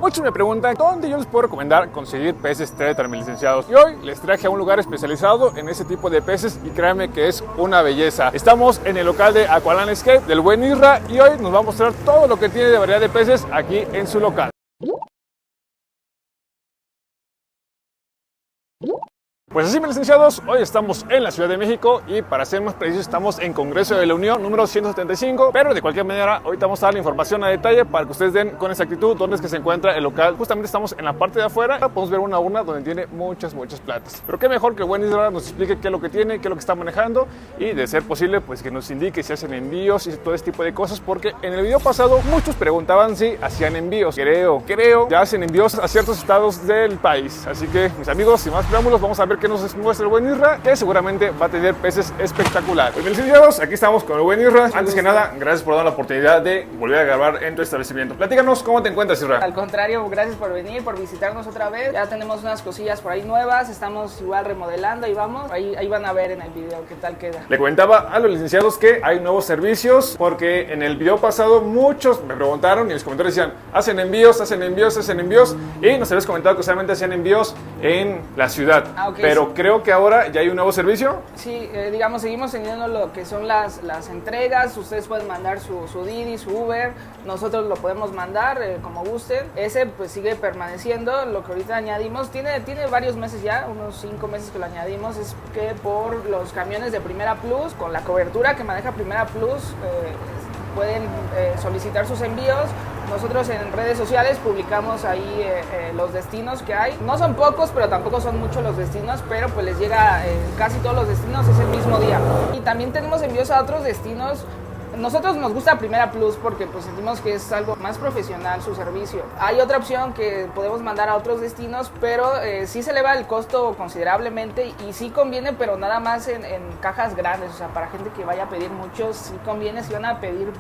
Muchos me preguntan dónde yo les puedo recomendar conseguir peces Predator, mis licenciados. Y hoy les traje a un lugar especializado en ese tipo de peces y créanme que es una belleza. Estamos en el local de Aqualand Escape del buen Isra y hoy nos va a mostrar todo lo que tiene de variedad de peces aquí en su local. Pues así, mis licenciados, hoy estamos en la Ciudad de México y para ser más precisos estamos en Congreso de la Unión número 175, pero de cualquier manera ahorita vamos a dar la información a detalle para que ustedes den con exactitud dónde es que se encuentra el local. Justamente estamos en la parte de afuera, podemos ver una urna donde tiene muchas platas. Pero qué mejor que el buen Isra nos explique qué es lo que tiene, qué es lo que está manejando y de ser posible pues que nos indique si hacen envíos y todo este tipo de cosas, porque en el video pasado muchos preguntaban si hacían envíos. Creo, ya hacen envíos a ciertos estados del país. Así que mis amigos, sin más preámbulos, vamos a ver qué nos muestra el buen Isra, que seguramente va a tener peces espectaculares. Pues licenciados, aquí estamos con el buen Isra. Antes que nada, gracias por dar la oportunidad de volver a grabar en tu establecimiento. Platícanos cómo te encuentras, Isra. Al contrario, gracias por venir, por visitarnos otra vez. Ya tenemos unas cosillas por ahí nuevas, estamos igual remodelando y vamos. Ahí van a ver en el video qué tal queda. Le comentaba a los licenciados que hay nuevos servicios, porque en el video pasado muchos me preguntaron y en los comentarios decían, hacen envíos, y nos habías comentado que solamente hacían envíos en la ciudad. Okay, pero sí. Creo que ahora ya hay un nuevo servicio. Sí, digamos, seguimos teniendo lo que son las entregas. Ustedes pueden mandar su Didi, su Uber, nosotros lo podemos mandar como gusten. Ese pues sigue permaneciendo. Lo que ahorita añadimos, tiene varios meses ya, unos 5 meses que lo añadimos, es que por los camiones de Primera Plus, con la cobertura que maneja Primera Plus, pueden solicitar sus envíos. Nosotros en redes sociales publicamos ahí los destinos que hay. No son pocos, pero tampoco son muchos los destinos, pero pues les llega casi todos los destinos, es el mismo día. Y también tenemos envíos a otros destinos. Nosotros nos gusta Primera Plus porque pues sentimos que es algo más profesional su servicio. Hay otra opción que podemos mandar a otros destinos, pero sí se eleva el costo considerablemente y sí conviene, pero nada más en cajas grandes. O sea, para gente que vaya a pedir mucho, sí conviene. Si van a pedir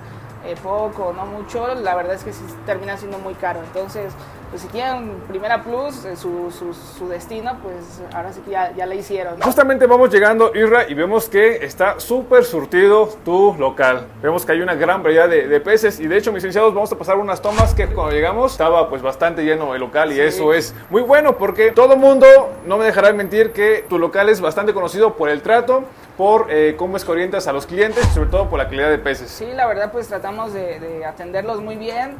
poco o no mucho, la verdad es que sí termina siendo muy caro. Entonces, pues si tienen Primera Plus, su destino, pues ahora sí que ya le hicieron, ¿no? Justamente vamos llegando, Isra, y vemos que está súper surtido tu local. Vemos que hay una gran variedad de peces y de hecho, mis licenciados, vamos a pasar unas tomas que cuando llegamos estaba pues bastante lleno el local y sí. Eso es muy bueno porque todo mundo, no me dejará mentir, que tu local es bastante conocido por el trato, por cómo es que orientas a los clientes y sobre todo por la calidad de peces. Sí, la verdad pues tratamos de atenderlos muy bien,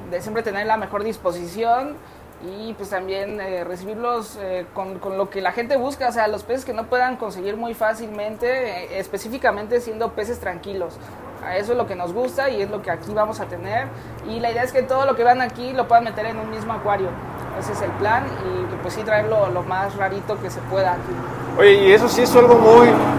de siempre tener la mejor disposición y pues también recibirlos con lo que la gente busca, o sea, los peces que no puedan conseguir muy fácilmente, específicamente siendo peces tranquilos. Eso es lo que nos gusta y es lo que aquí vamos a tener, y la idea es que todo lo que vean aquí lo puedan meter en un mismo acuario. Ese es el plan y pues sí traerlo lo más rarito que se pueda aquí. Oye, y eso sí es algo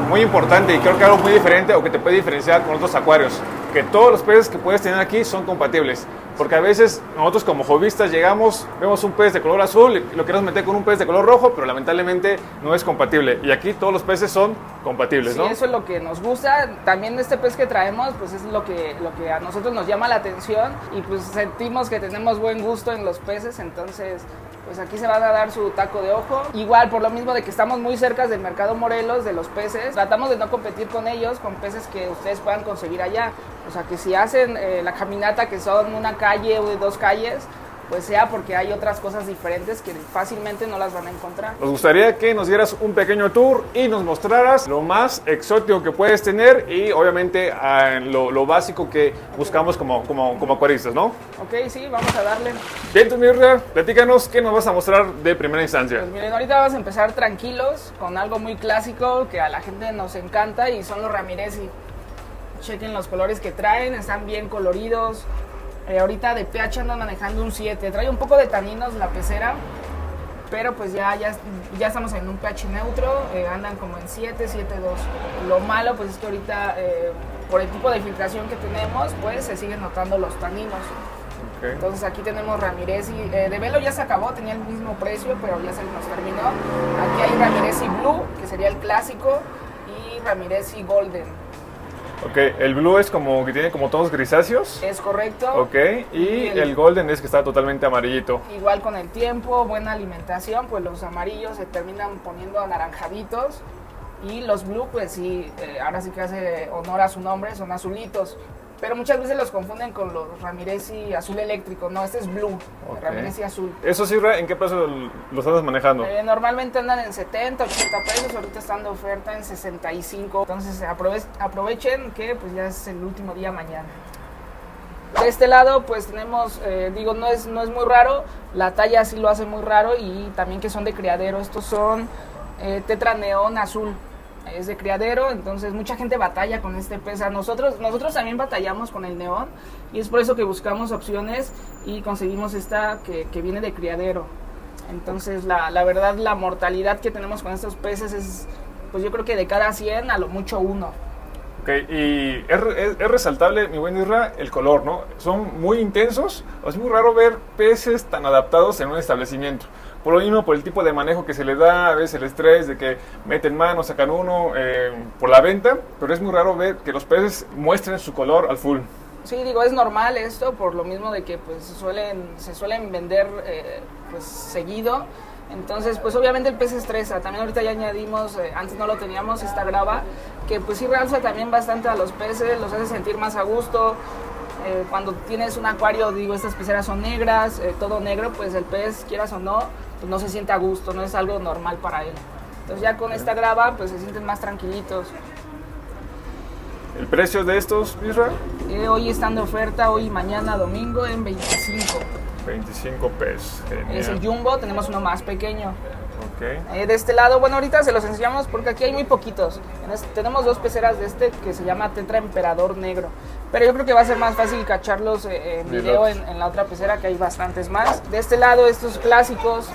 muy importante y creo que algo muy diferente o que te puede diferenciar con otros acuarios, que todos los peces que puedes tener aquí son compatibles. Porque a veces nosotros como hobbyistas llegamos, vemos un pez de color azul y lo queremos meter con un pez de color rojo, pero lamentablemente no es compatible. Y aquí todos los peces son compatibles, ¿no? Sí, eso es lo que nos gusta. También este pez que traemos, pues es lo que a nosotros nos llama la atención y pues sentimos que tenemos buen gusto en los peces, entonces pues aquí se van a dar su taco de ojo. Igual, por lo mismo de que estamos muy cerca del mercado Morelos, de los peces, tratamos de no competir con ellos, con peces que ustedes puedan conseguir allá. O sea, que si hacen la caminata, que son una calle o 2 calles, pues sea porque hay otras cosas diferentes que fácilmente no las van a encontrar. Nos gustaría que nos dieras un pequeño tour y nos mostraras lo más exótico que puedes tener y obviamente lo básico que buscamos como acuaristas, ¿no? Ok, sí, vamos a darle. Bien, tú, Mirra, platícanos qué nos vas a mostrar de primera instancia. Pues miren, ahorita vamos a empezar tranquilos con algo muy clásico que a la gente nos encanta y son los ramirezi. Chequen los colores que traen, están bien coloridos. Ahorita de pH andan manejando un 7. Trae un poco de taninos la pecera, pero pues ya estamos en un pH neutro. Andan como en 7, 7.2. Lo malo pues es que ahorita por el tipo de filtración que tenemos, pues se siguen notando los taninos. Okay. Entonces aquí tenemos ramirezi. De velo ya se acabó, tenía el mismo precio, pero ya se nos terminó. Aquí hay ramirezi blue, que sería el clásico, y ramirezi golden. Ok, el blue es como que tiene como tonos grisáceos. Es correcto. Ok, y el golden es que está totalmente amarillito. Igual con el tiempo, buena alimentación, pues los amarillos se terminan poniendo anaranjaditos. Y los blue, pues sí, ahora sí que hace honor a su nombre, son azulitos. pero muchas veces los confunden con los Ramirezi azul eléctrico. No, este es blue, Ramirezi azul. ¿Eso sí, ¿en qué precio los andas manejando? Normalmente andan en 70, 80 pesos, ahorita están de oferta en 65. Entonces aprovechen que pues ya es el último día mañana. De este lado pues tenemos, no es muy raro, la talla sí lo hace muy raro y también que son de criadero. Estos son Tetra Neón azul. Es de criadero, entonces mucha gente batalla con este pez. Nosotros también batallamos con el neón y es por eso que buscamos opciones y conseguimos esta que viene de criadero. Entonces la verdad la mortalidad que tenemos con estos peces es, pues yo creo que de cada 100 a lo mucho 1. Ok, y es resaltable, mi buen Isra, el color, ¿no? Son muy intensos, es muy raro ver peces tan adaptados en un establecimiento. Por lo mismo, por el tipo de manejo que se le da, a veces el estrés de que meten mano, sacan uno por la venta, pero es muy raro ver que los peces muestren su color al full. Sí, es normal esto, por lo mismo de que pues se suelen vender pues seguido. Entonces, pues obviamente el pez se estresa. También ahorita ya añadimos, antes no lo teníamos, esta grava, que pues sí realza también bastante a los peces, los hace sentir más a gusto. Cuando tienes un acuario, estas peceras son negras, todo negro, pues el pez, quieras o no, pues no se siente a gusto, no es algo normal para él. Entonces ya con esta grava, pues se sienten más tranquilitos. ¿El precio de estos, Isra? Hoy están de oferta, hoy y mañana domingo en 25. 25 pesos. Genial. Es el jumbo, tenemos uno más pequeño. Okay. De este lado, bueno, ahorita se los enseñamos porque aquí hay muy poquitos. Tenemos dos peceras de este que se llama Tetra Emperador Negro. Pero yo creo que va a ser más fácil cacharlos en video en la otra pecera, que hay bastantes más. De este lado, estos clásicos,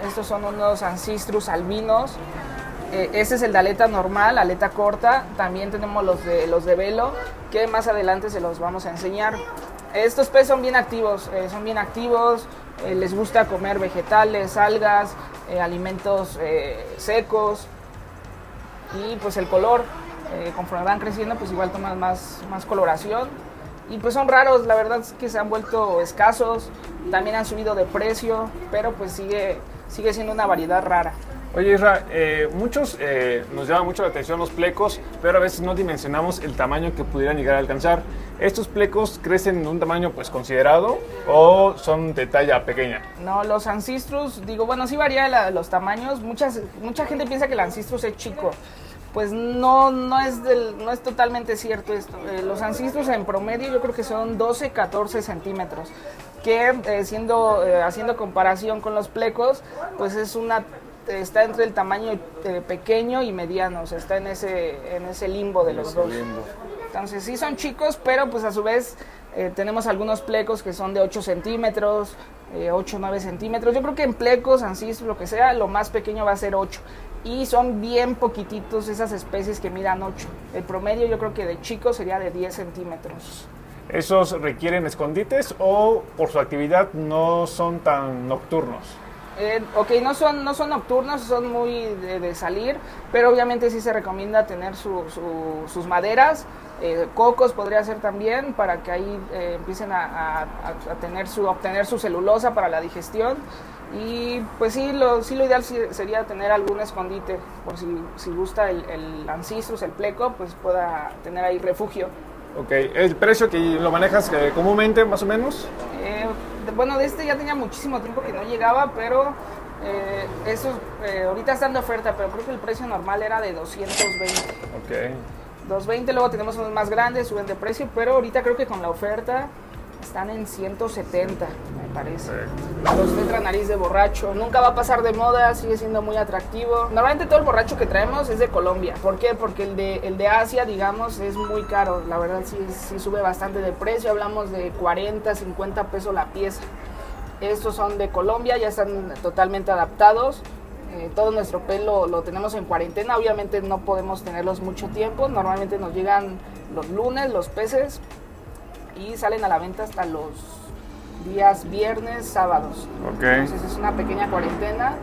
estos son unos Ancistrus albinos. Este es el de aleta normal, aleta corta. También tenemos los de velo, que más adelante se los vamos a enseñar. Estos peces son bien activos, les gusta comer vegetales, algas, alimentos secos, y pues el color, conforme van creciendo, pues igual toman más coloración, y pues son raros, la verdad es que se han vuelto escasos, también han subido de precio, pero pues sigue siendo una variedad rara. Oye, Isra, muchos nos llama mucho la atención los plecos, pero a veces no dimensionamos el tamaño que pudieran llegar a alcanzar. ¿Estos plecos crecen en un tamaño pues considerado o son de talla pequeña? No, los Ancistrus, sí varía los tamaños. Mucha gente piensa que el Ancistrus es chico. Pues no es totalmente cierto esto. Los Ancistrus en promedio yo creo que son 12-14 centímetros. Que haciendo comparación con los plecos, pues está entre el tamaño pequeño y mediano, o sea, está en ese limbo de los dos. Entonces sí son chicos, pero pues a su vez tenemos algunos plecos que son de 8 centímetros, 8 o 9 centímetros. Yo creo que en plecos, Ancistrus, lo que sea, lo más pequeño va a ser 8. Y son bien poquititos esas especies que midan 8. El promedio yo creo que de chicos sería de 10 centímetros. ¿Esos requieren escondites o por su actividad no son tan nocturnos? No son nocturnos, son muy de salir, pero obviamente sí se recomienda tener sus maderas, cocos podría ser también, para que ahí empiecen a obtener su celulosa para la digestión. Y pues sí, lo ideal sería tener algún escondite, por si gusta el Ancistrus, el pleco, pues pueda tener ahí refugio. Ok, ¿el precio que lo manejas comúnmente, más o menos? De este ya tenía muchísimo tiempo que no llegaba, pero estos ahorita están de oferta, pero creo que el precio normal era de 220. Ok. 220, luego tenemos unos más grandes, suben de precio, pero ahorita creo que con la oferta están en 170, me parece. Los Tetra Nariz de Borracho, nunca va a pasar de moda, sigue siendo muy atractivo. Normalmente todo el borracho que traemos es de Colombia. ¿Por qué? Porque el de Asia, es muy caro. La verdad sí sube bastante de precio, hablamos de 40, 50 pesos la pieza. Estos son de Colombia, ya están totalmente adaptados. Todo nuestro pelo lo tenemos en cuarentena, obviamente no podemos tenerlos mucho tiempo. Normalmente nos llegan los lunes los peces y salen a la venta hasta los días viernes, sábados. Okay. Entonces es una pequeña cuarentena,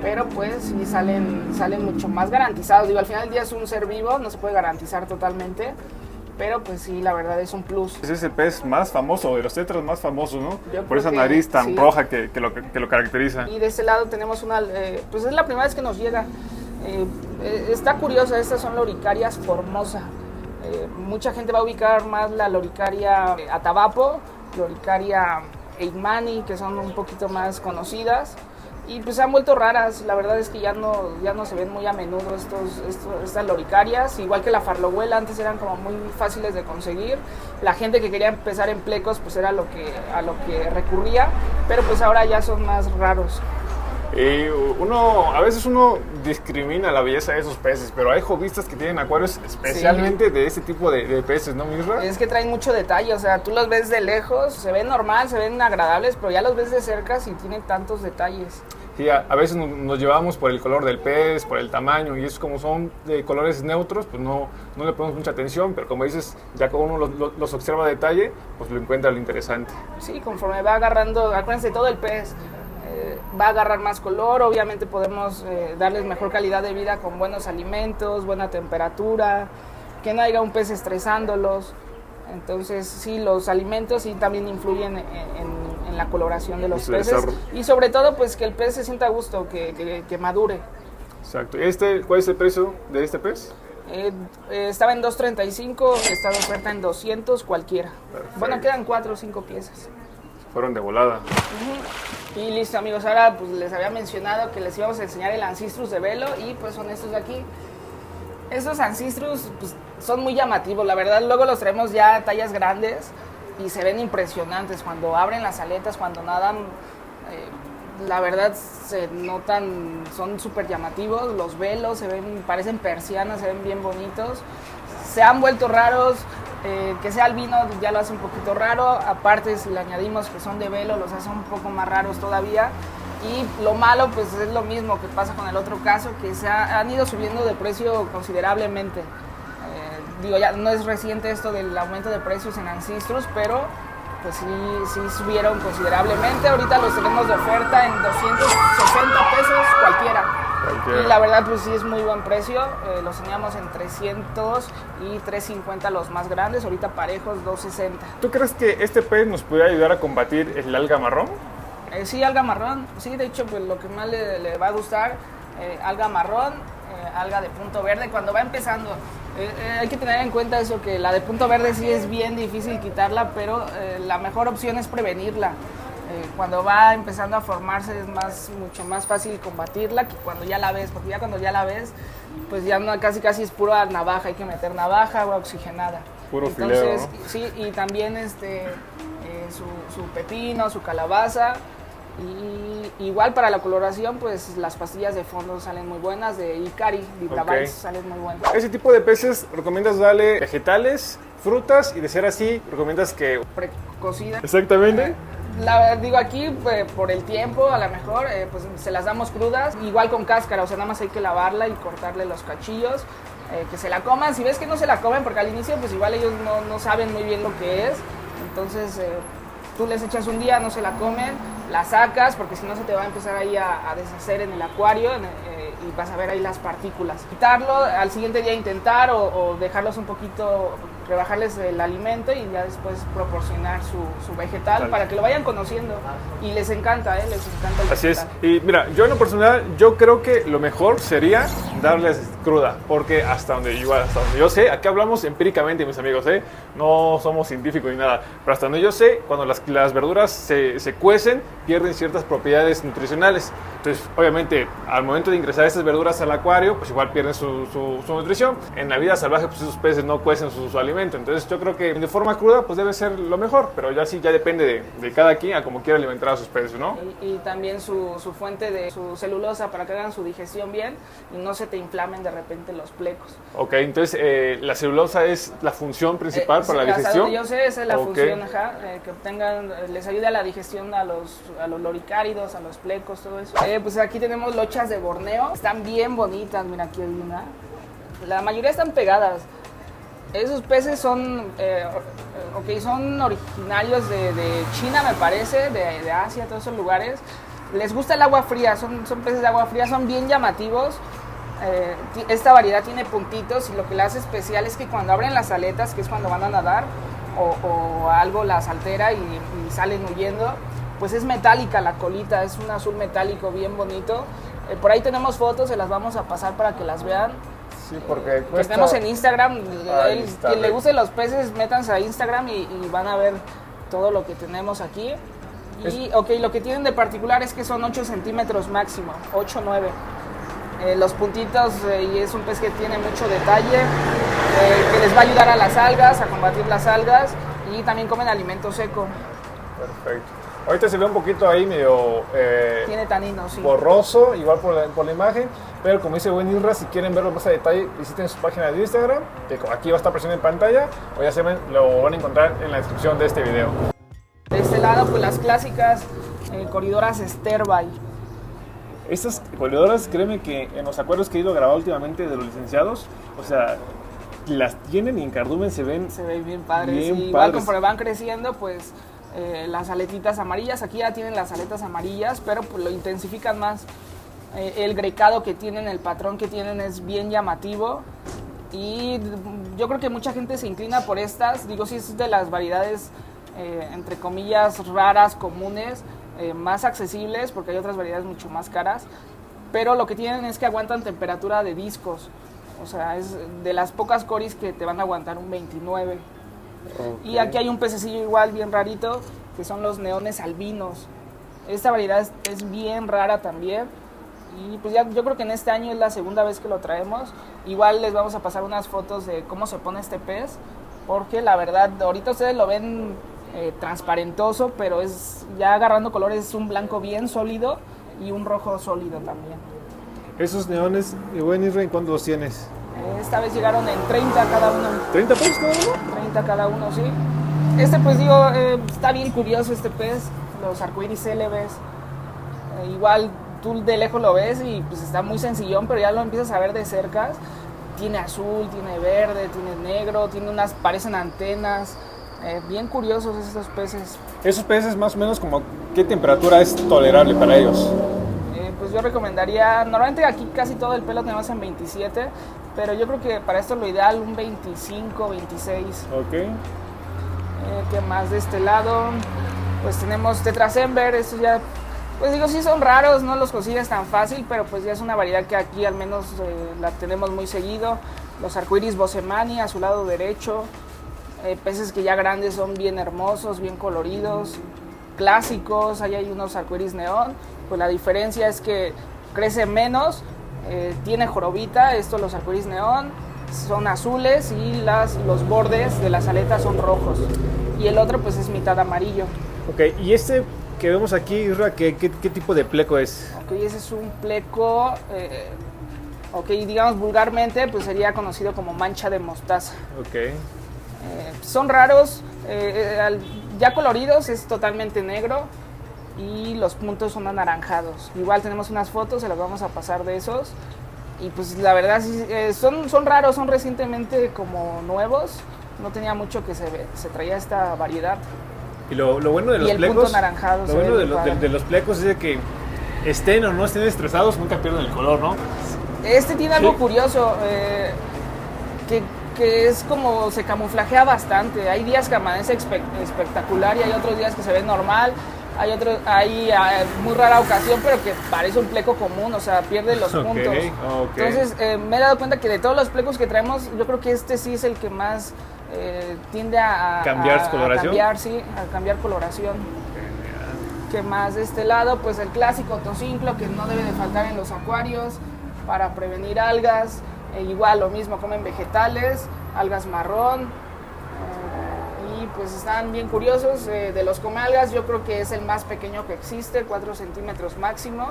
pero pues sí salen mucho más garantizados. Al final del día es un ser vivo, no se puede garantizar totalmente, pero pues sí, la verdad es un plus. Ese es el pez más famoso, de los tetras más famosos, ¿no? Yo por esa que, nariz tan sí, roja que lo caracteriza. Y de este lado tenemos pues es la primera vez que nos llega. Está curiosa, estas son Loricarias formosa. Mucha gente va a ubicar más la Loricaria Atabapo, Loricaria Eidmani, que son un poquito más conocidas. Y pues se han vuelto raras, la verdad es que ya no se ven muy a menudo estas loricarias, igual que la farlohuela, antes eran como muy fáciles de conseguir. La gente que quería empezar en plecos pues era a lo que recurría, pero pues ahora ya son más raros. A veces uno discrimina la belleza de esos peces, pero hay hobbyistas que tienen acuarios especialmente de este tipo de peces, ¿no, Misra? Es que traen mucho detalle, o sea, tú los ves de lejos, se ven normal, se ven agradables, pero ya los ves de cerca y tienen tantos detalles. Sí, a veces nos llevamos por el color del pez, por el tamaño, y eso como son de colores neutros, pues no le ponemos mucha atención, pero como dices, ya cuando uno los observa a detalle, pues lo encuentra lo interesante. Sí, conforme va agarrando, acuérdense, todo el pez va a agarrar más color, obviamente podemos darles mejor calidad de vida con buenos alimentos, buena temperatura, que no haya un pez estresándolos. Entonces sí, los alimentos sí también influyen en la coloración de los peces y sobre todo pues que el pez se sienta a gusto, que madure. Exacto. ¿Cuál es el precio de este pez? Estaba en $2.35, está de oferta en $200 cualquiera. Perfecto. Bueno, quedan 4 o 5 piezas. Fueron de volada. Y listo, amigos, ahora pues les había mencionado que les íbamos a enseñar el Ancistrus de velo y pues son estos de aquí. Estos Ancistrus pues, son muy llamativos, la verdad. Luego los traemos ya a tallas grandes y se ven impresionantes cuando abren las aletas, cuando nadan. La verdad se notan, son súper llamativos. Los velos se ven, parecen persianas, se ven bien bonitos. Se han vuelto raros. Que sea albino ya lo hace un poquito raro. Aparte, si le añadimos que son de velo, los hace un poco más raros todavía. Y lo malo pues es lo mismo que pasa con el otro caso, que han ido subiendo de precio considerablemente. Ya no es reciente esto del aumento de precios en Ancistrus, pero pues sí subieron considerablemente. Ahorita los tenemos de oferta en 260 pesos cualquiera. Y la verdad pues sí es muy buen precio. Los teníamos en 300 y 350 los más grandes, ahorita parejos 260. ¿Tú crees que este pez nos puede ayudar a combatir el alga marrón? Sí, alga marrón, sí, de hecho pues lo que más le va a gustar, alga marrón, alga de punto verde cuando va empezando. Hay que tener en cuenta eso, que la de punto verde sí es bien difícil quitarla, pero la mejor opción es prevenirla. Cuando va empezando a formarse es mucho más fácil combatirla que cuando ya la ves, porque ya cuando ya la ves, pues ya no, casi es pura navaja, hay que meter navaja, agua oxigenada. Puro Entonces, fileo, ¿no? Sí, y también su pepino, su calabaza. Y igual para la coloración, pues las pastillas de fondo salen muy buenas, de Icari, Vibravice, salen muy buenas. Ese tipo de peces, ¿recomiendas darle vegetales, frutas y de ser así, recomiendas que... Precocida. Exactamente. Digo aquí, por el tiempo, a lo mejor, pues se las damos crudas, igual con cáscara, o sea, nada más hay que lavarla y cortarle los cachillos, que se la coman. Si ves que no se la comen, porque al inicio, pues igual ellos no saben muy bien lo que es, entonces tú les echas un día, no se la comen, la sacas, porque si no se te va a empezar ahí a deshacer en el acuario y vas a ver ahí las partículas. Quitarlo, al siguiente día intentar o dejarlos un poquito, rebajarles el alimento y ya después proporcionar su vegetal para que lo vayan conociendo. Y les encanta, les encanta el Así vegetal. es. Y mira, yo en lo personal, yo creo que lo mejor sería darles cruda, porque hasta donde yo sé, aquí hablamos empíricamente, mis amigos, no somos científicos ni nada, pero hasta donde yo sé, cuando las verduras se cuecen, pierden ciertas propiedades nutricionales. Entonces, obviamente, al momento de ingresar estas verduras al acuario, pues igual pierden su nutrición. En la vida salvaje, pues esos peces no cuecen su alimento. Entonces, yo creo que de forma cruda, pues debe ser lo mejor, pero ya sí, ya depende de cada quien a cómo quiera alimentar a sus peces, ¿no? Y también su fuente de su celulosa para que hagan su digestión bien y no se te inflamen de repente los plecos. Ok, entonces la celulosa es la función principal para la digestión. Yo sé, esa es la función, que les ayude a la digestión a los loricáridos, a los plecos, todo eso. Pues aquí tenemos lochas de Borneo, están bien bonitas, mira aquí hay una. La mayoría están pegadas. Esos peces son originarios de China, me parece, de Asia, todos esos lugares. Les gusta el agua fría, son peces de agua fría, son bien llamativos. Esta variedad tiene puntitos y lo que la hace especial es que cuando abren las aletas, que es cuando van a nadar, o algo las altera y salen huyendo, pues es metálica la colita, es un azul metálico bien bonito. Por ahí tenemos fotos, se las vamos a pasar para que las vean. Sí, porque que cuesta... tenemos en Instagram. Ahí está, Quien le gusten los peces, métanse a Instagram y van a ver todo lo que tenemos aquí. Y lo que tienen de particular es que son 8 centímetros máximo, 8, 9. Los puntitos, y es un pez que tiene mucho detalle, que les va a ayudar a las algas, a combatir las algas, y también comen alimento seco. Perfecto. Ahorita se ve un poquito ahí medio Tiene tanino, sí. borroso, igual por la imagen, pero como dice buen Isra, si quieren verlo más a detalle, visiten su página de Instagram, que aquí va a estar presente en pantalla, o ya saben, lo van a encontrar en la descripción de este video. De este lado, pues las clásicas coridoras Sterbai. Estas colidoras, créeme que en los acuarios que he ido a grabar últimamente de los licenciados, o sea, las tienen y en cardumen se ven bien padres. bien Y igual padres. conforme van creciendo, pues las aletitas amarillas, aquí ya tienen las aletas amarillas, pero pues lo intensifican más. El grecado que tienen, el patrón que tienen es bien llamativo. Y yo creo que mucha gente se inclina por estas. Digo, sí es de las variedades, entre comillas, raras, comunes, más accesibles, porque hay otras variedades mucho más caras. Pero lo que tienen es que aguantan temperatura de discos. O sea, es de las pocas coris que te van a aguantar un 29. Okay. Y aquí hay un pececillo igual bien rarito, que son los neones albinos. Esta variedad es bien rara también. Y pues ya yo creo que en este año es la segunda vez que lo traemos. Igual les vamos a pasar unas fotos de cómo se pone este pez, porque la verdad, ahorita ustedes lo ven transparentoso, pero es ya agarrando colores, es un blanco bien sólido y un rojo sólido también. Esos neones, buen Isra, ¿en cuánto los tienes? Esta vez llegaron en 30 cada uno. ¿30 pesos cada uno? 30 cada uno, sí. Este pues digo, está bien curioso este pez, los arcoíris célebes. Igual tú de lejos lo ves y pues está muy sencillón, pero ya lo empiezas a ver de cerca. Tiene azul, tiene verde, tiene negro, tiene unas, parecen antenas. Bien curiosos estos peces. Esos peces más o menos como, ¿qué temperatura es tolerable para ellos? Pues yo recomendaría, normalmente aquí casi todo el pelo tenemos en 27, pero yo creo que para esto lo ideal un 25, 26. Ok. ¿Qué más de este lado? Pues tenemos Tetrasember, estos ya, pues digo, sí son raros, no los consigues tan fácil, pero pues ya es una variedad que aquí al menos la tenemos muy seguido. Los arcoíris Bosemani a su lado derecho, peces que ya grandes son bien hermosos, bien coloridos, clásicos. Ahí hay unos arcoíris neón, pues la diferencia es que crece menos, tiene jorobita. Estos, los arcoíris neón, son azules y los bordes de las aletas son rojos, y el otro pues es mitad amarillo. Ok, y este que vemos aquí, Isra, ¿qué tipo de pleco es? Ok, ese es un pleco, ok, digamos vulgarmente pues sería conocido como mancha de mostaza. Ok. Son raros, ya coloridos, es totalmente negro y los puntos son anaranjados. Igual tenemos unas fotos, se las vamos a pasar de esos. Y pues la verdad son raros, son recientemente como nuevos. No tenía mucho que se traía esta variedad. Y lo bueno de los y el plecos, punto anaranjado, lo bueno de los plecos es de que estén o no estén estresados, nunca pierden el color, ¿no? Este tiene algo curioso, que es como se camuflajea bastante. Hay días que amanece espectacular y hay otros días que se ve normal. Hay muy rara ocasión, pero que parece un pleco común, o sea, pierde los puntos. Okay. Entonces, me he dado cuenta que de todos los plecos que traemos, yo creo que este sí es el que más tiende a cambiar coloración. A cambiar coloración. ¿Qué más de este lado? Pues el clásico tocinclo, que no debe de faltar en los acuarios para prevenir algas. Igual lo mismo, comen vegetales, algas marrón. Y pues están bien curiosos. De los comealgas yo creo que es el más pequeño que existe, 4 centímetros máximo,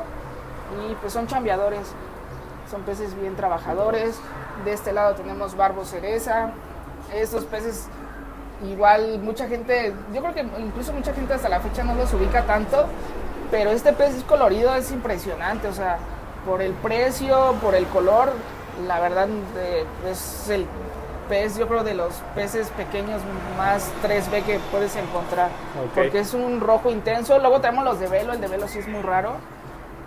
y pues son chambeadores, son peces bien trabajadores. De este lado tenemos barbo cereza. Estos peces igual mucha gente, yo creo que incluso mucha gente hasta la fecha no los ubica tanto, pero este pez colorido es impresionante, o sea, por el precio, por el color, la verdad es el pez, yo creo, de los peces pequeños más 3B que puedes encontrar. Okay. Porque es un rojo intenso. Luego tenemos los de velo, el de velo sí es muy raro.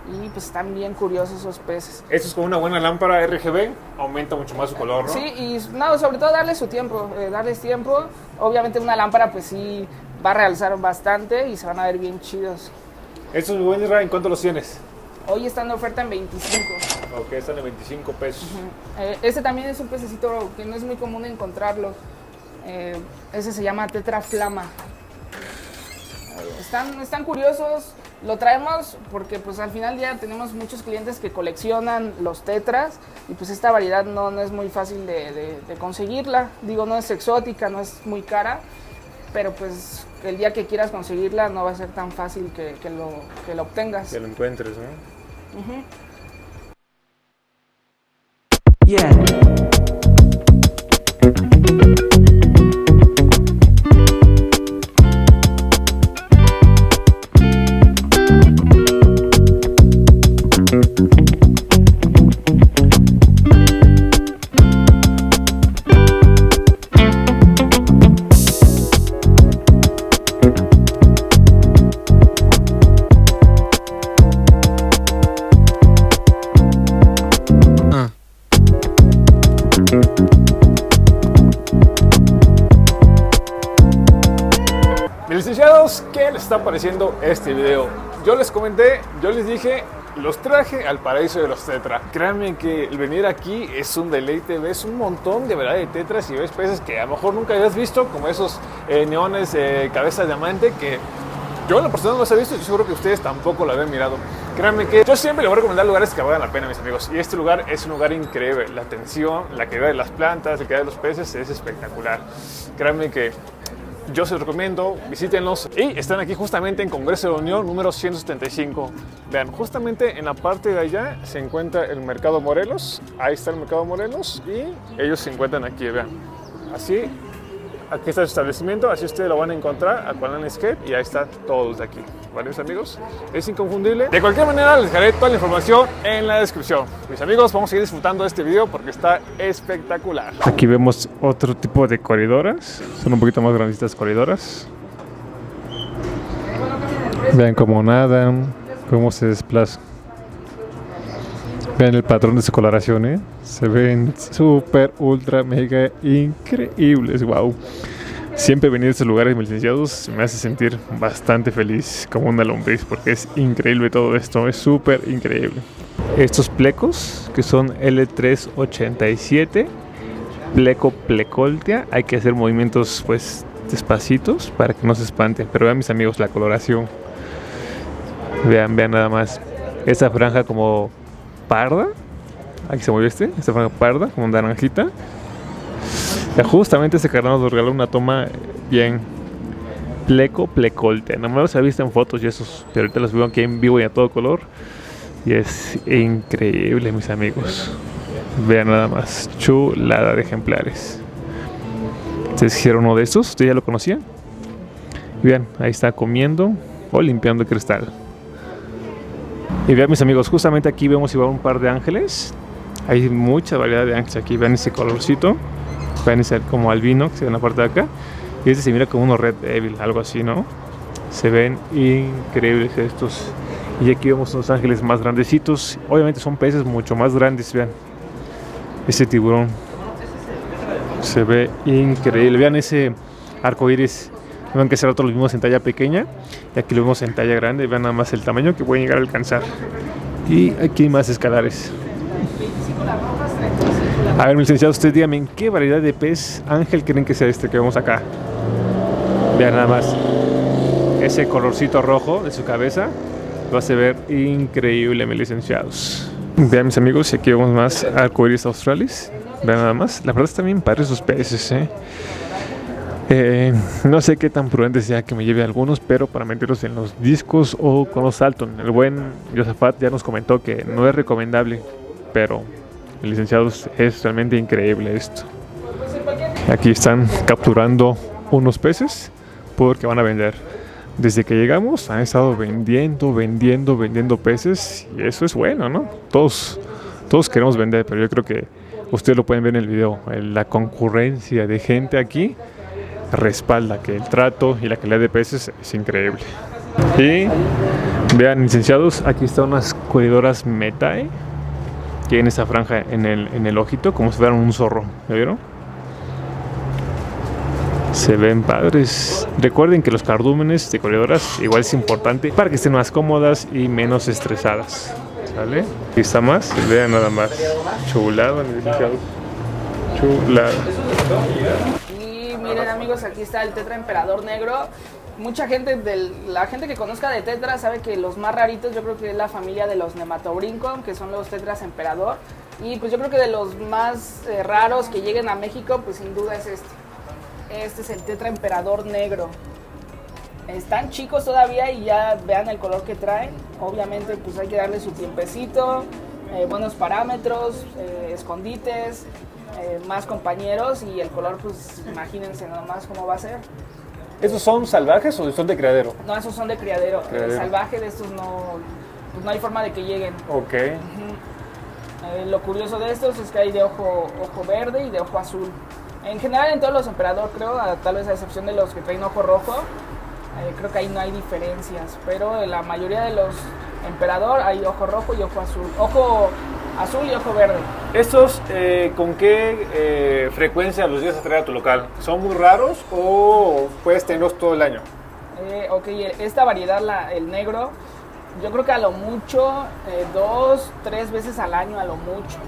Y pues están bien curiosos esos peces. Esto es con una buena lámpara RGB, aumenta mucho más su color, ¿no? Sí, y no, sobre todo darles su tiempo, darles tiempo. Obviamente una lámpara pues sí va a realzar bastante y se van a ver bien chidos. ¿Estos, mi buen Isra, en cuánto los tienes? Hoy está en oferta en 25. Ok, están en 25 pesos. Este también es un pececito que no es muy común encontrarlo. Ese se llama Tetra Flama. Están curiosos. Lo traemos porque pues al final del día tenemos muchos clientes que coleccionan los tetras y pues esta variedad no es muy fácil de conseguirla. Digo, no es exótica, no es muy cara, pero pues el día que quieras conseguirla no va a ser tan fácil que lo obtengas. Que lo encuentres, ¿no? Yeah. Licenciados, ¿qué les está pareciendo este video? Yo les comenté, yo les dije, los traje al paraíso de los tetra. Créanme que el venir aquí es un deleite, ves un montón de variedad de tetras y ves peces que a lo mejor nunca habías visto, como esos neones cabeza de diamante que yo en lo personal no los he visto y seguro que ustedes tampoco lo habían mirado. Créanme que yo siempre les voy a recomendar lugares que valgan la pena, mis amigos. Y este lugar es un lugar increíble. La atención, la calidad de las plantas, la calidad de los peces es espectacular. Créanme que yo se los recomiendo, visítenlos. Y están aquí justamente en Congreso de la Unión número 175. Vean, justamente en la parte de allá se encuentra el Mercado Morelos. Ahí está el Mercado Morelos y ellos se encuentran aquí, vean. Así, aquí está el establecimiento, así ustedes lo van a encontrar, Aqualand Escape, y ahí están todos de aquí. ¿Vale, mis amigos? Es inconfundible. De cualquier manera, les dejaré toda la información en la descripción. Mis amigos, vamos a seguir disfrutando de este video porque está espectacular. Aquí vemos otro tipo de corredoras. Son un poquito más grandecitas corredoras. Vean cómo nadan, cómo se desplazan. Vean el patrón de su coloración, ¿eh? Se ven súper, ultra, mega increíbles. Wow. Siempre venir a estos lugares, mis licenciados, me hace sentir bastante feliz como una lombriz porque es increíble todo esto, es súper increíble. Estos plecos que son L387, pleco plecoltia, hay que hacer movimientos pues despacitos para que no se espante, pero vean mis amigos la coloración, vean nada más, esa franja como parda, aquí se mueve esta franja parda como naranjita. Justamente este carnal nos regaló una toma bien pleco plecoltia. No me los he visto en fotos y esos, pero ahorita los veo aquí en vivo y a todo color. Y es increíble, mis amigos. Vean nada más, chulada de ejemplares. ¿Ustedes hicieron uno de estos? ¿Ustedes ya lo conocían? Y vean, ahí está comiendo o limpiando el cristal. Y vean, mis amigos, justamente aquí vemos igual un par de ángeles. Hay mucha variedad de ángeles aquí. Vean ese colorcito. Pueden ser como albino, que se ve en la parte de acá. Y este se mira como uno Red Devil, algo así, ¿no? Se ven increíbles estos. Y aquí vemos unos ángeles más grandecitos. Obviamente son peces mucho más grandes, vean. Ese tiburón. Se ve increíble. Vean ese arco iris. Vean que hace rato lo vimos en talla pequeña. Y aquí lo vemos en talla grande. Vean nada más el tamaño que pueden llegar a alcanzar. Y aquí hay más escalares. A ver, mis licenciados, ustedes díganme, ¿qué variedad de pez ángel creen que sea este que vemos acá? Vean nada más. Ese colorcito rojo de su cabeza lo hace ver increíble, mis licenciados. Vean, mis amigos, y aquí vemos más arcoiris australis. Vean nada más. La verdad están bien padres esos peces, no sé qué tan prudente sea que me lleve algunos, pero para meterlos en los discos o con los Salton. El buen Josafat ya nos comentó que no es recomendable, pero licenciados, es realmente increíble esto. Aquí están capturando unos peces porque van a vender. Desde que llegamos han estado vendiendo peces y eso es bueno, ¿no? Todos queremos vender, pero yo creo que ustedes lo pueden ver en el video. La concurrencia de gente aquí respalda que el trato y la calidad de peces es increíble. Y vean, licenciados, aquí están unas corredoras Metae. Tienen esa franja en el ojito, como si fueran un zorro. ¿Ya vieron? Se ven padres. Recuerden que los cardúmenes de corredoras igual es importante para que estén más cómodas y menos estresadas. ¿Sale? Y está más, vean nada más. Chulada, chulada. Y miren amigos, aquí está el tetra emperador negro. Mucha gente, la gente que conozca de tetra sabe que los más raritos yo creo que es la familia de los Nematobrinco, que son los tetras emperador. Y pues yo creo que de los más raros que lleguen a México, pues sin duda es este. Este es el tetra emperador negro. Están chicos todavía y ya vean el color que traen. Obviamente pues hay que darle su tiempecito, buenos parámetros, escondites, más compañeros y el color pues imagínense nomás cómo va a ser. ¿Esos son salvajes o son de criadero? No, esos son de criadero. Salvaje de estos pues no hay forma de que lleguen. Ok. Lo curioso de estos es que hay de ojo verde y de ojo azul. En general en todos los emperador creo, tal vez a excepción de los que traen ojo rojo, creo que ahí no hay diferencias, pero en la mayoría de los emperador hay ojo rojo y ojo azul. Ojo azul y ojo verde. ¿Estos con qué frecuencia los llegas a traer a tu local? ¿Son muy raros o puedes tenerlos todo el año? Ok, esta variedad, el negro, yo creo que a lo mucho 2, 3 veces al año a lo mucho.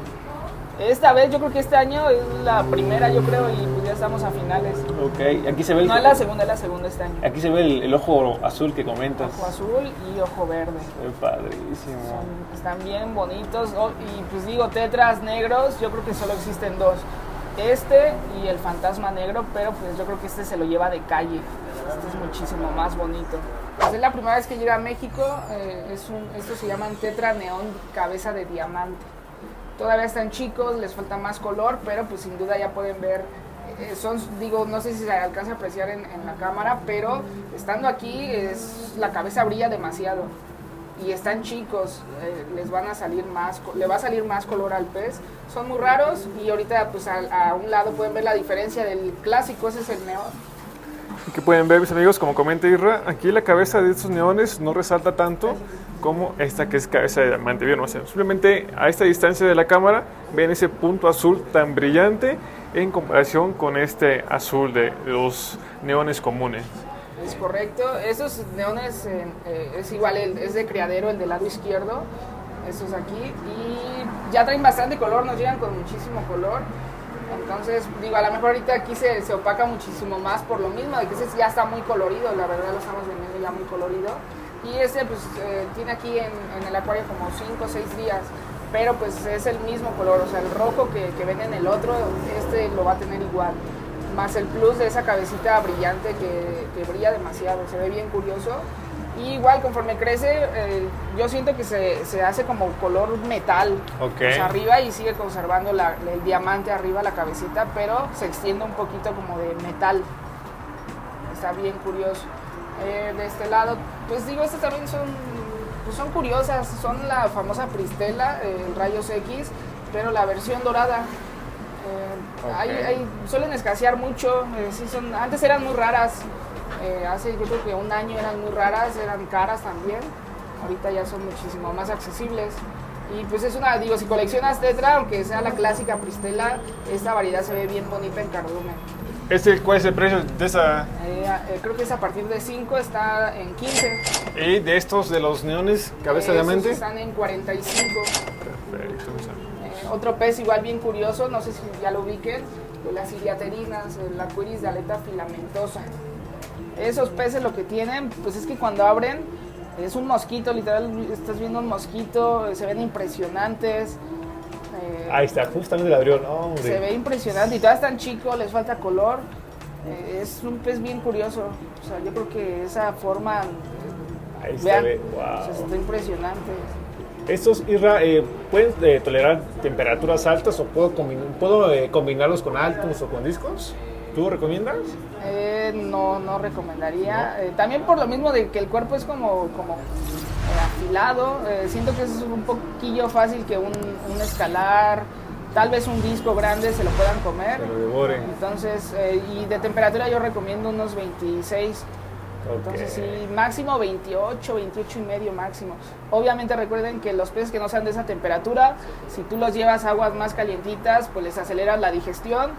Esta vez, yo creo que este año es la primera, yo creo, y pues ya estamos a finales. Ok, aquí se ve No, es la segunda este año. Aquí se ve el ojo azul que comentas. Ojo azul y ojo verde. Es padrísimo. Están bien bonitos. Y pues digo, tetras negros, yo creo que solo existen dos. Este y el fantasma negro, pero pues yo creo que este se lo lleva de calle. Este es muchísimo más bonito. Pues es la primera vez que llega a México. Estos se llaman tetra neón cabeza de diamante. Todavía están chicos, les falta más color, pero pues sin duda ya pueden ver, no sé si se alcanza a apreciar en la cámara, pero estando aquí la cabeza brilla demasiado y están chicos, le va a salir más color al pez. Son muy raros y ahorita pues a un lado pueden ver la diferencia del clásico, ese es el neón. Aquí pueden ver, mis amigos, como comenta Isra, aquí la cabeza de estos neones no resalta tanto como esta que es cabeza de diamante. Bien, o sea, simplemente a esta distancia de la cámara ven ese punto azul tan brillante en comparación con este azul de los neones comunes. Es correcto, esos neones es igual, es de criadero, el del lado izquierdo, estos aquí, y ya traen bastante color, nos llegan con muchísimo color. Entonces, digo, a lo mejor ahorita aquí se opaca muchísimo más por lo mismo, de que ese ya está muy colorido, la verdad lo estamos vendiendo ya muy colorido. Y este pues tiene aquí en el acuario como 5 o 6 días, pero pues es el mismo color, o sea, el rojo que ven en el otro, este lo va a tener igual. Más el plus de esa cabecita brillante que brilla demasiado, se ve bien curioso. Y igual conforme crece, yo siento que se hace como color metal, okay. O sea, arriba y sigue conservando el diamante arriba, la cabecita, pero se extiende un poquito como de metal. Está bien curioso. De este lado, pues digo, estas también son curiosas, son la famosa Pristela, rayos X, pero la versión dorada. Suelen escasear mucho, antes eran muy raras. Hace yo creo que un año eran muy raras, eran caras también, ahorita ya son muchísimo más accesibles y pues si coleccionas tetra, aunque sea la clásica Pristela, esta variedad se ve bien bonita en cardumen. ¿Cuál es el precio de esa? Creo que es a partir de 5, está en 15. ¿Y de estos, de los neones cabeza de diamante? Están en 45. Perfecto. Otro pez igual bien curioso, no sé si ya lo ubiquen, las iliaterinas, el arcoiris de aleta filamentosa. Esos peces lo que tienen, pues es que cuando abren, es un mosquito, literal, estás viendo un mosquito, se ven impresionantes. Ahí está, justamente la abrió, ¿no? Se ve impresionante y todavía están chicos, les falta color. Es un pez bien curioso, o sea, yo creo que esa forma, ahí vean, wow. O sea, está impresionante. ¿Estos, Isra, pueden tolerar temperaturas altas o puedo combinarlos con altos o con discos? ¿Tú recomiendas? No recomendaría. ¿No? También por lo mismo de que el cuerpo es como afilado. Siento que es un poquillo fácil que un escalar, tal vez un disco grande se lo puedan comer. Se lo devoren. Entonces, y de temperatura yo recomiendo unos 26. Okay. Entonces sí, máximo 28 y medio máximo. Obviamente recuerden que los peces que no sean de esa temperatura, si tú los llevas a aguas más calientitas, pues les aceleras la digestión.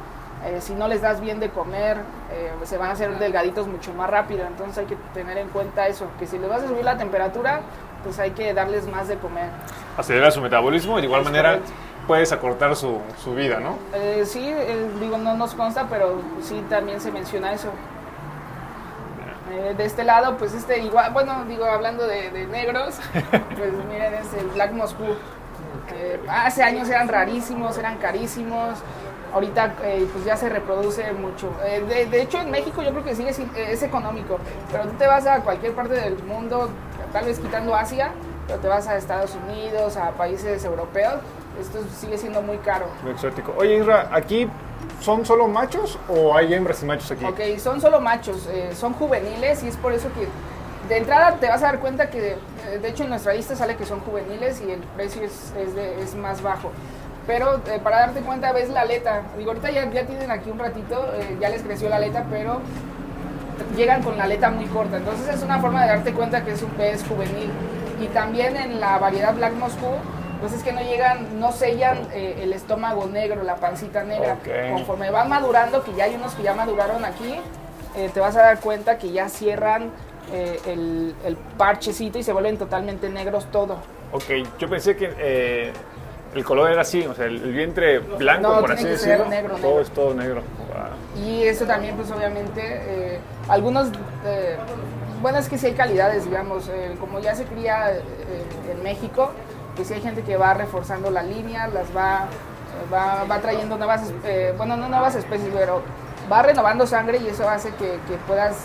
Si no les das bien de comer, se van a hacer delgaditos mucho más rápido. Entonces hay que tener en cuenta eso, que si les vas a subir la temperatura, pues hay que darles más de comer. Acelera su metabolismo y de igual Es manera correcto. puedes acortar su vida, ¿no? Sí, digo, no nos consta, pero sí también se menciona eso. De este lado, pues igual, bueno, digo, hablando de negros, pues miren, es el Black Moscow. Hace años eran rarísimos, eran carísimos. Ahorita pues ya se reproduce mucho. De hecho, en México yo creo que sigue es económico, pero tú te vas a cualquier parte del mundo, tal vez quitando Asia, pero te vas a Estados Unidos, a países europeos, esto sigue siendo muy caro. Muy exótico. Oye, Isra, ¿aquí son solo machos o hay hembras y machos aquí? Ok, son solo machos, son juveniles y es por eso que de entrada te vas a dar cuenta que de hecho en nuestra lista sale que son juveniles y el precio es más bajo. Pero para darte cuenta ves la aleta, digo, ahorita ya tienen aquí un ratito, ya les creció la aleta, pero llegan con la aleta muy corta, entonces es una forma de darte cuenta que es un pez juvenil. Y también en la variedad Black Moscow, pues es que no sellan el estómago negro, la pancita negra. Okay. Conforme van madurando, que ya hay unos que ya maduraron aquí, te vas a dar cuenta que ya cierran el parchecito y se vuelven totalmente negros todo. Ok, yo pensé que el color era así, o sea, el vientre blanco, No, por así tiene que ser decirlo. negro, Todo negro. es todo negro. Wow. Y eso también, pues obviamente, algunos, bueno, es que sí hay calidades, digamos, como ya se cría en México, pues sí hay gente que va reforzando la línea, va trayendo nuevas, bueno, no nuevas especies, pero va renovando sangre y eso hace que puedas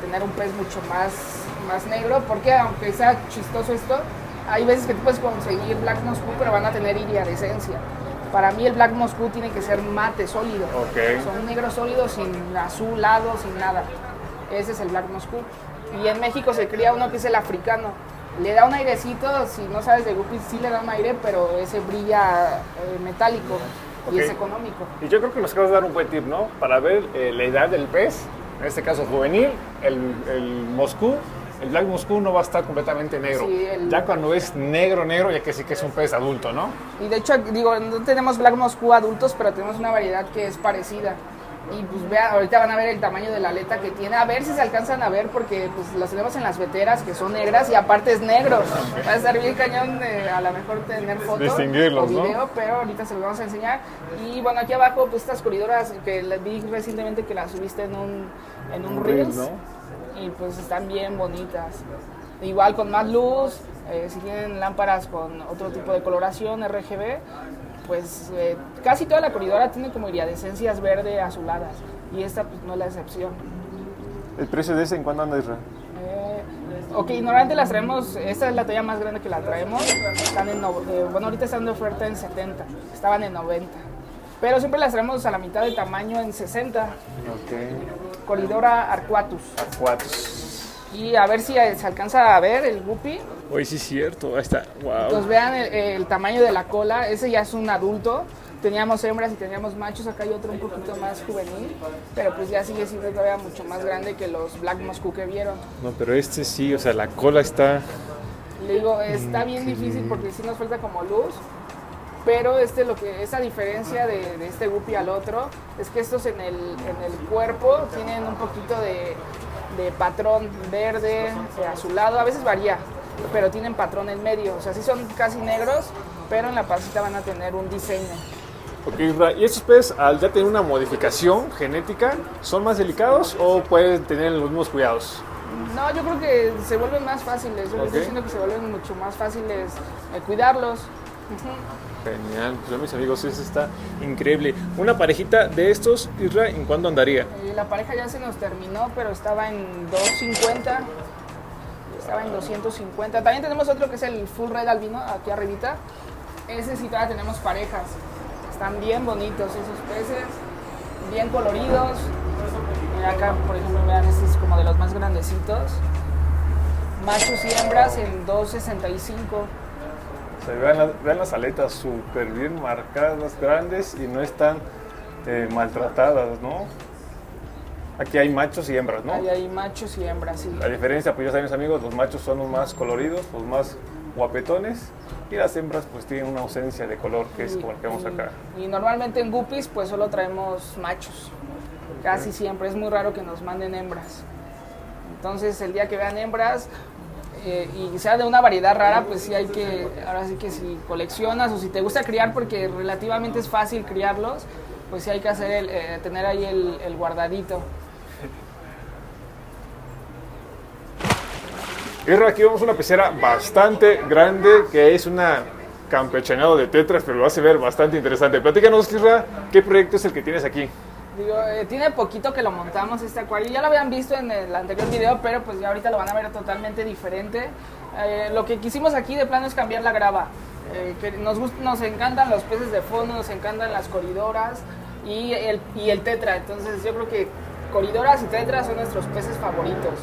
tener un pez mucho más negro, porque aunque sea chistoso esto, hay veces que tú puedes conseguir Black Moscow, pero van a tener iridescencia. Para mí el Black Moscow tiene que ser mate, sólido. Okay. Son negros sólidos, sin azulado, sin nada. Ese es el Black Moscow. Y en México se cría uno que es el africano. Le da un airecito, si no sabes de guppies, sí le da un aire, pero ese brilla metálico y Okay. es económico. Y yo creo que nos acabas de dar un buen tip, ¿no? Para ver la edad del pez, en este caso juvenil, el Moscú. El Black Moscow no va a estar completamente negro. Sí, Ya cuando es negro, ya que sí que es un pez adulto, ¿no? Y de hecho, digo, no tenemos Black Moscow adultos, pero tenemos una variedad que es parecida. Y pues vean, ahorita van a ver el tamaño de la aleta que tiene, a ver si se alcanzan a ver, porque pues las tenemos en las veteras que son negras y aparte es negro. Va a estar bien cañón de a lo mejor tener fotos Distinguirlos, o video, ¿no? pero ahorita se los vamos a enseñar. Y bueno, aquí abajo pues estas corridoras que las vi recientemente que las subiste en un Reels, ¿no? Y pues están bien bonitas. Igual con más luz, si tienen lámparas con otro tipo de coloración RGB, pues casi toda la corridora tiene como iridescencias verde azuladas y esta pues no es la excepción. ¿El precio de ese en cuándo anda, Israel? Ok, normalmente las traemos, esta es la talla más grande que la traemos, están bueno, ahorita están de oferta en 70, estaban en 90, pero siempre las traemos a la mitad de tamaño en 60. Ok. Corridora Arcuatus. Arcuatus. Y a ver si se alcanza a ver el guppy. Oye, sí es cierto, ahí está, wow. Entonces vean el tamaño de la cola, ese ya es un adulto. Teníamos hembras y teníamos machos, acá hay otro un poquito más juvenil, pero pues ya sigue siendo todavía mucho más grande que los Black Moscow que vieron. No, pero este sí, o sea, la cola está... Le digo, está bien difícil porque sí nos falta como luz, pero esa diferencia de este guppy al otro es que estos en el cuerpo tienen un poquito de patrón verde, azulado, a veces varía, pero tienen patrón en medio, o sea, sí son casi negros, pero en la pancita van a tener un diseño. Ok, Israel, ¿y estos peces al ya tener una modificación genética son más delicados o pueden tener los mismos cuidados? No, yo creo que se vuelven más fáciles, yo estoy diciendo que se vuelven mucho más fáciles cuidarlos. Genial, pues mis amigos, eso está increíble. Una parejita de estos, Israel, ¿en cuándo andaría? La pareja ya se nos terminó, pero estaba en 250, estaba en 250. También tenemos otro que es el Full Red Albino, aquí arribita. Ese sí todavía tenemos parejas. Están bien bonitos esos peces, bien coloridos. Mira acá, por ejemplo, vean, este es como de los más grandecitos. Machos y hembras en 265. O sea, vean las aletas súper bien marcadas, grandes y no están maltratadas, ¿no? Aquí hay machos y hembras, ¿no? Ahí hay machos y hembras, sí. La diferencia, pues ya saben, amigos, los machos son los más coloridos, los más guapetones, y las hembras pues tienen una ausencia de color que es como el que vemos acá. Y normalmente en guppies pues solo traemos machos, casi siempre, es muy raro que nos manden hembras. Entonces el día que vean hembras, y sea de una variedad rara, pues sí hay que, ahora sí que si coleccionas o si te gusta criar, porque relativamente es fácil criarlos, pues sí hay que hacer tener ahí el guardadito. Isra, aquí vemos una pecera bastante grande que es una campechanado de tetras, pero lo hace ver bastante interesante. Platícanos, Isra, ¿qué proyecto es el que tienes aquí? Digo, tiene poquito que lo montamos este acuario, ya lo habían visto en el anterior video, pero pues ya ahorita lo van a ver totalmente diferente. Lo que quisimos aquí de plano es cambiar la grava. Que nos encantan los peces de fondo, nos encantan las coridoras y el tetra, entonces yo creo que coridoras y tetras son nuestros peces favoritos.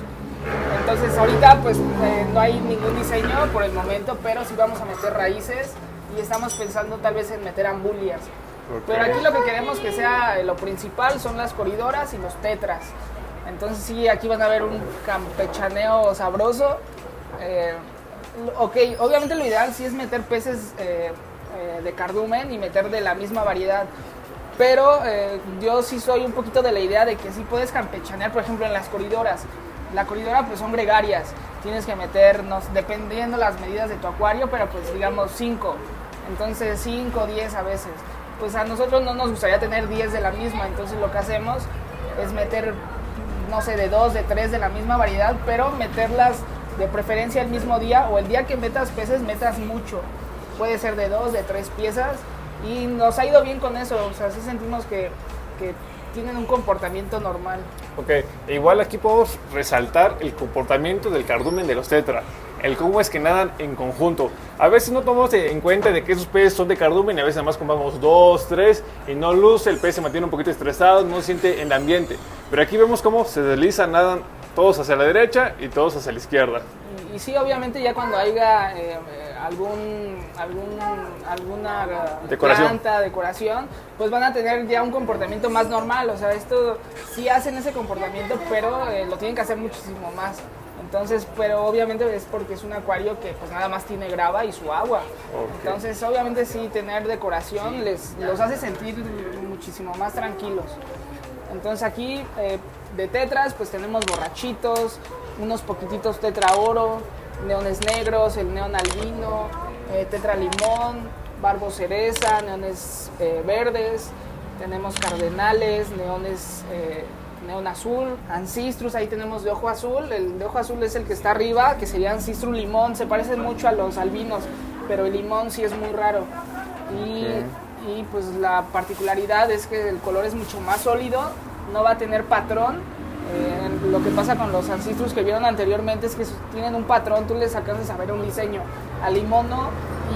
Entonces ahorita pues no hay ningún diseño por el momento, pero sí vamos a meter raíces y estamos pensando tal vez en meter ambulias. Okay. Pero aquí lo que queremos que sea lo principal son las coridoras y los tetras. Entonces sí, aquí van a ver un campechaneo sabroso. Ok, obviamente lo ideal sí es meter peces de cardumen y meter de la misma variedad. Pero yo sí soy un poquito de la idea de que sí puedes campechanear, por ejemplo, en las coridoras. La coridora pues son gregarias, tienes que meternos, dependiendo las medidas de tu acuario, pero pues digamos 5, entonces 5, 10 a veces. Pues a nosotros no nos gustaría tener 10 de la misma, entonces lo que hacemos es meter, no sé, de 2, de 3 de la misma variedad, pero meterlas de preferencia el mismo día o el día que metas peces, metas mucho. Puede ser de 2, de 3 piezas y nos ha ido bien con eso, o sea, sí sentimos que tienen un comportamiento normal. Ok, igual aquí podemos resaltar el comportamiento del cardumen de los tetra. El cómo es que nadan en conjunto. A veces no tomamos en cuenta de que esos peces son de cardumen y a veces nada más compramos 2, 3 y no luce, el pez se mantiene un poquito estresado, no se siente en el ambiente. Pero aquí vemos cómo se deslizan, nadan todos hacia la derecha y todos hacia la izquierda. Y sí, obviamente ya cuando haya alguna decoración, pues van a tener ya un comportamiento más normal. O sea, esto sí hacen ese comportamiento, pero lo tienen que hacer muchísimo más. Entonces, pero obviamente es porque es un acuario que pues nada más tiene grava y su agua. Okay. Entonces, obviamente sí, tener decoración los hace sentir muchísimo más tranquilos. Entonces aquí de tetras pues tenemos borrachitos, unos poquititos tetra oro, neones negros, el neón albino, tetra limón, barbo cereza, neones verdes, tenemos cardenales, neones neón azul, ancistrus, ahí tenemos de ojo azul, el de ojo azul es el que está arriba, que sería ancistrus limón, se parecen mucho a los albinos, pero el limón sí es muy raro. Y pues la particularidad es que el color es mucho más sólido, no va a tener patrón. Lo que pasa con los ancistrus que vieron anteriormente es que tienen un patrón, tú les alcanzas a ver un diseño. Al limón no,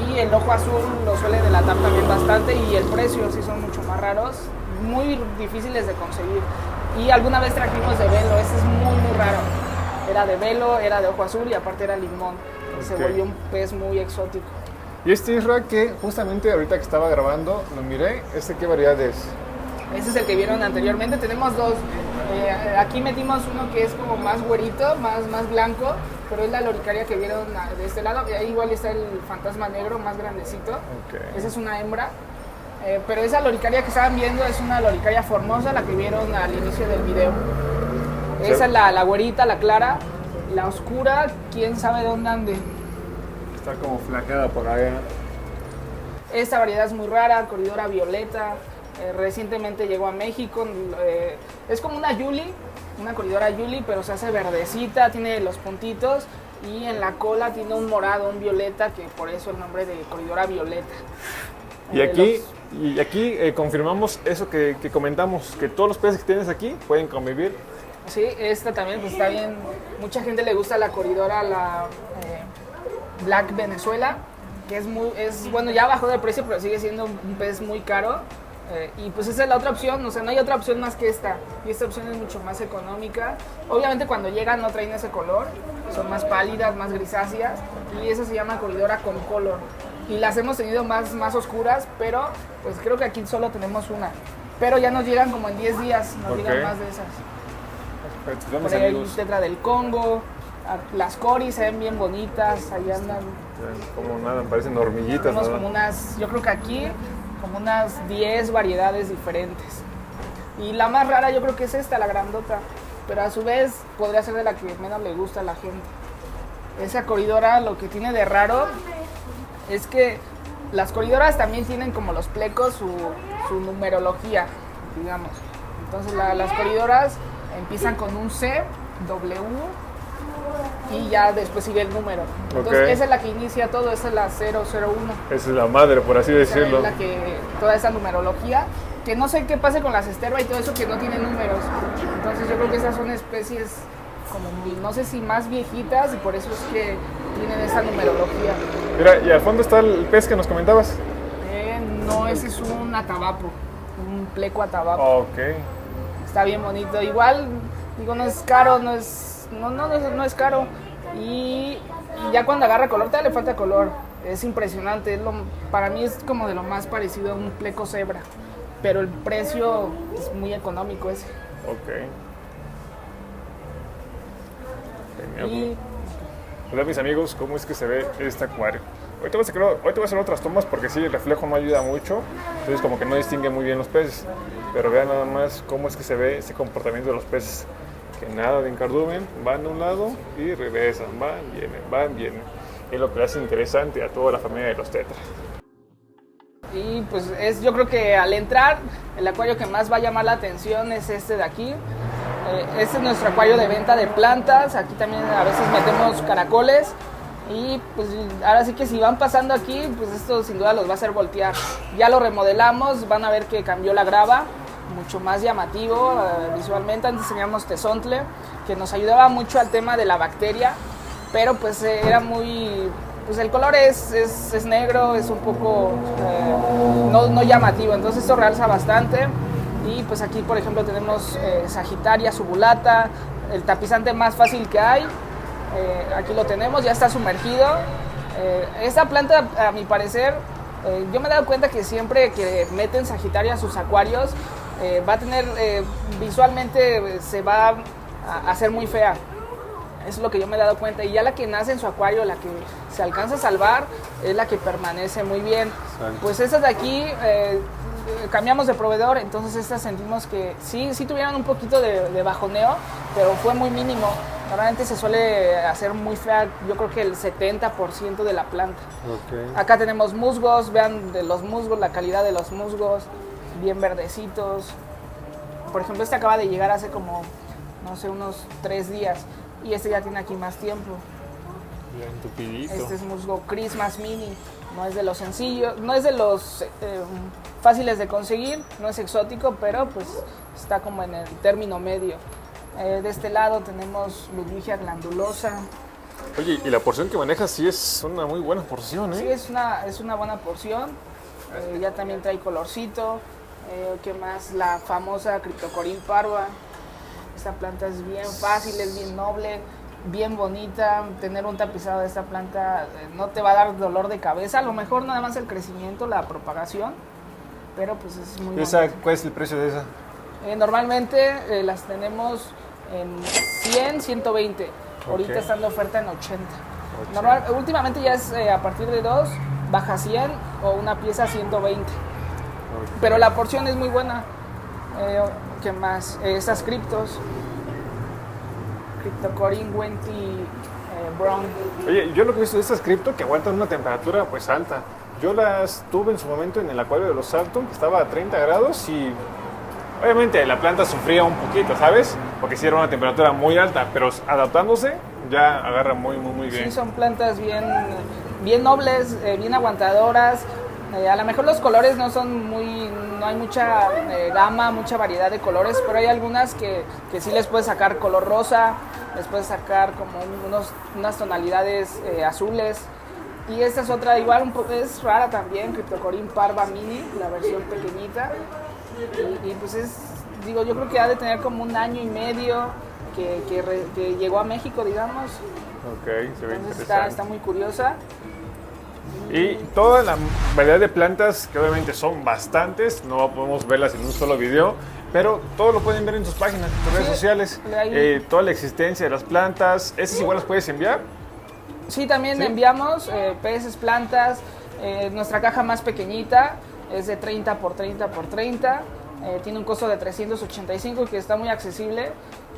y el ojo azul lo suele delatar también bastante y el precio sí son mucho más raros, muy difíciles de conseguir. Y alguna vez trajimos de velo, ese es muy raro. Era de velo, era de ojo azul y aparte era limón. Okay. Se volvió un pez muy exótico. Y este Isra que justamente ahorita que estaba grabando, lo miré, ¿qué variedad es? Ese es el que vieron anteriormente, tenemos dos. Aquí metimos uno que es como más güerito, más blanco, pero es la loricaria que vieron de este lado. Y ahí igual está el fantasma negro más grandecito. Okay. Esa es una hembra. Pero esa loricaria que estaban viendo es una loricaria formosa, la que vieron al inicio del video. Sí. Esa es la güerita, la clara. La oscura, quién sabe dónde ande. Está como flaqueada por allá. Esta variedad es muy rara, coridora violeta. Recientemente llegó a México. Es como una Yuli, una coridora Yuli, pero se hace verdecita, tiene los puntitos y en la cola tiene un morado, un violeta, que por eso el nombre de coridora violeta. Y aquí confirmamos eso que comentamos, que todos los peces que tienes aquí pueden convivir. Sí, esta también pues está bien. Mucha gente le gusta la coridora, la Black Venezuela, que bueno, ya bajó de precio, pero sigue siendo un pez muy caro. Y pues esa es la otra opción, o sea, no hay otra opción más que esta. Y esta opción es mucho más económica. Obviamente cuando llegan no traen ese color, son más pálidas, más grisáceas. Y esa se llama coridora con color. Y las hemos tenido más oscuras, pero pues creo que aquí solo tenemos una. Pero ya nos llegan como en 10 días, nos llegan más de esas. Perfecto, por ahí hay tetra del Congo, las coris se ven bien bonitas, ahí andan. Como nada, parecen hormiguitas. Tenemos como unas, yo creo que aquí, como unas 10 variedades diferentes. Y la más rara yo creo que es esta, la grandota. Pero a su vez podría ser de la que menos le gusta a la gente. Esa coridora lo que tiene de raro es que las coridoras también tienen como los plecos su numerología, digamos. Entonces las coridoras empiezan con un C, W y ya después sigue el número. Entonces esa es la que inicia todo, esa es la 001. Esa es la madre, por así decirlo. Esa es la que, toda esa numerología, que no sé qué pase con las esterva y todo eso que no tienen números. Entonces yo creo que esas son especies como, no sé si más viejitas y por eso es que tienen esa numerología. Mira, y al fondo está el pez que nos comentabas. No, ese es un atabapo, un pleco atabapo. Ok. Está bien bonito. Igual, digo, no es caro, no es caro. Y ya cuando agarra color, todavía le falta color. Es impresionante. Para mí es como de lo más parecido a un pleco cebra. Pero el precio es muy económico ese. Ok. Genial. Y Hola mis amigos, ¿cómo es que se ve este acuario? Hoy te voy a hacer otras tomas porque sí, el reflejo no ayuda mucho, entonces como que no distingue muy bien los peces. Pero vean nada más cómo es que se ve ese comportamiento de los peces. Que nada de encardumen, van de un lado y regresan, van, vienen. Es lo que le hace interesante a toda la familia de los tetras. Y pues yo creo que al entrar, el acuario que más va a llamar la atención es este de aquí. Este es nuestro acuario de venta de plantas. Aquí también a veces metemos caracoles. Y pues ahora sí que si van pasando aquí, pues esto sin duda los va a hacer voltear. Ya lo remodelamos, van a ver que cambió la grava, mucho más llamativo visualmente. Antes teníamos tezontle, que nos ayudaba mucho al tema de la bacteria, pero pues era muy... Pues el color es negro, es un poco no llamativo, entonces esto realza bastante. Y pues aquí por ejemplo tenemos Sagittaria subulata, el tapizante más fácil que hay. Aquí lo tenemos, ya está sumergido. Esta planta, a mi parecer, yo me he dado cuenta que siempre que meten Sagittaria a sus acuarios, va a tener, visualmente se va a hacer muy fea. Eso es lo que yo me he dado cuenta. Y ya la que nace en su acuario, la que se alcanza a salvar, es la que permanece muy bien. Exacto. Pues estas de aquí, cambiamos de proveedor, entonces estas sentimos que sí tuvieron un poquito de bajoneo, pero fue muy mínimo. Normalmente se suele hacer muy fea, yo creo que el 70% de la planta. Okay. Acá tenemos musgos, vean de los musgos, la calidad de los musgos, bien verdecitos. Por ejemplo, este acaba de llegar hace como, no sé, unos 3 días. Y este ya tiene aquí más tiempo. Bien tupidito. Este es musgo Christmas Mini. No es de los sencillos, no es de los fáciles de conseguir, no es exótico, pero pues está como en el término medio. De este lado tenemos Ludwigia glandulosa. Oye, y la porción que manejas sí es una muy buena porción, ¿eh? Sí, es una buena porción. Ya también trae colorcito. ¿Qué más? La famosa Cryptocoryne parva. Esta planta es bien fácil, es bien noble, bien bonita. Tener un tapizado de esta planta no te va a dar dolor de cabeza. A lo mejor nada más el crecimiento, la propagación, pero pues es muy bonita. ¿Cuál es el precio de esa? Normalmente las tenemos en 100, 120. Ahorita okay. Están de oferta en 80. Últimamente ya es a partir de 2, baja 100 o una pieza 120. Okay. Pero la porción es muy buena. ¿Qué más? Estas criptos. Cryptocoryne Wenti Brown. Oye, yo lo que he visto de estas cripto que aguantan una temperatura pues alta. Yo las tuve en su momento en el acuario de los Salton, que estaba a 30 grados y obviamente la planta sufría un poquito, ¿sabes? Porque sí era una temperatura muy alta, pero adaptándose ya agarra muy bien. Sí, son plantas bien nobles, bien aguantadoras. A lo mejor los colores no hay mucha gama, mucha variedad de colores, pero hay algunas que sí les puedes sacar color rosa, les puedes sacar como unas tonalidades azules. Y esta es otra, igual es rara también, Cryptocoryne parva mini, la versión pequeñita. Y pues yo creo que ha de tener como 1 año y medio que llegó a México, digamos. Ok, se ve entonces interesante. Está muy curiosa. Y toda la variedad de plantas, que obviamente son bastantes, no podemos verlas en un solo video, pero todo lo pueden ver en sus páginas, en sus redes sociales, toda la existencia de las plantas. ¿Esas igual las puedes enviar? Sí, también enviamos peces, plantas. Nuestra caja más pequeñita es de 30 por 30 por 30. Tiene un costo de 385 que está muy accesible